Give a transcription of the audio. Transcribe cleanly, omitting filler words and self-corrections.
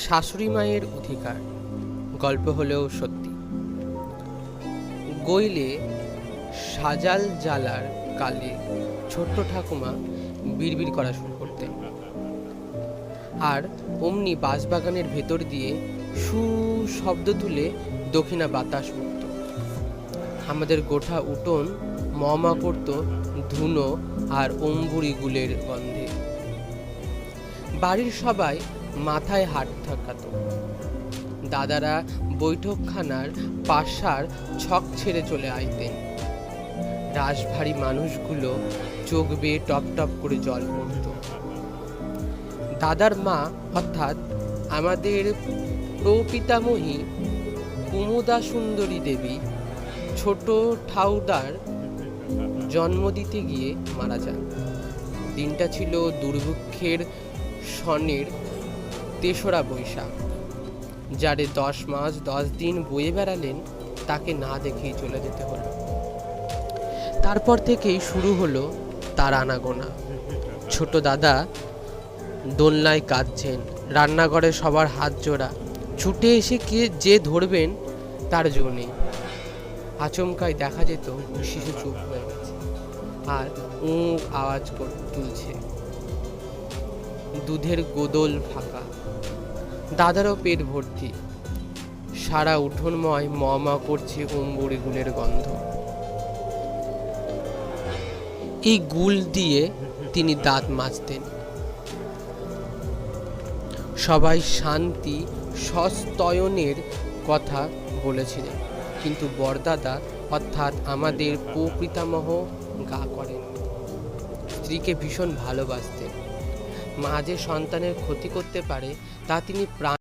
শাশুড়ি মায়ের অধিকার গল্প হলেও সত্যি। গইলে সাজাল জ্বালার কালে ছোট্ট ঠাকুমা বিড়বিড় করা শুরু করতেন, আর অমনি বাঁশবাগানের ভেতর দিয়ে সু শব্দ তুলে দক্ষিণা বাতাস উঠত। আমাদের গোটা উঠোন মমা করত ধুনো আর অম্বুরি গুলের গন্ধে। বাড়ির সবাই মাথায় হাত ঠাকাত। দাদারা বৈঠকখানার পাশার ছক ছেড়ে চলে আইতেন। রাশভারী মানুষগুলো চোখ বেয়ে টপ টপ করে জল পড়ত। দাদার মা অর্থাৎ আমাদের প্রপিতামহী কুমুদা সুন্দরী দেবী ছোট ঠাউদার জন্ম দিতে গিয়ে মারা যান। দিনটা ছিল দুর্ভিক্ষের সনের ৩রা বৈশাখ। যারে 10 মাস 10 দিন বয়ে বেড়ালেন তাকে না দেখেই চলে যেতে হলো। তারপর থেকেই শুরু হলো তার আনাগোনা। ছোট দাদা দোলনায় কাঁদছেন, রান্নাঘরে সবার হাত জোড়া, ছুটে এসে কে যে ধরবেন তার জো নেই। আচমকায় দেখা যেত শিশু চুপ হয়ে গেছে আর আওয়াজ তুলছে। দুধের গোদল ফাঁকা, দাদারও পেট ভর্তি, সারা উঠোনময় মমা করছে অম্বুরি গুলের গন্ধ। এই গুল দিয়ে তিনি দাঁত মাজতেন। সবাই শান্তি সস্তয়নের কথা বলেছিলেন, কিন্তু বড়দাদা অর্থাৎ আমাদের প্রপিতামহ গা করেন। স্ত্রীকে ভীষণ ভালোবাসতেন। মা যে সন্তানের ক্ষতি করতে পারে তা তিনি প্রাণ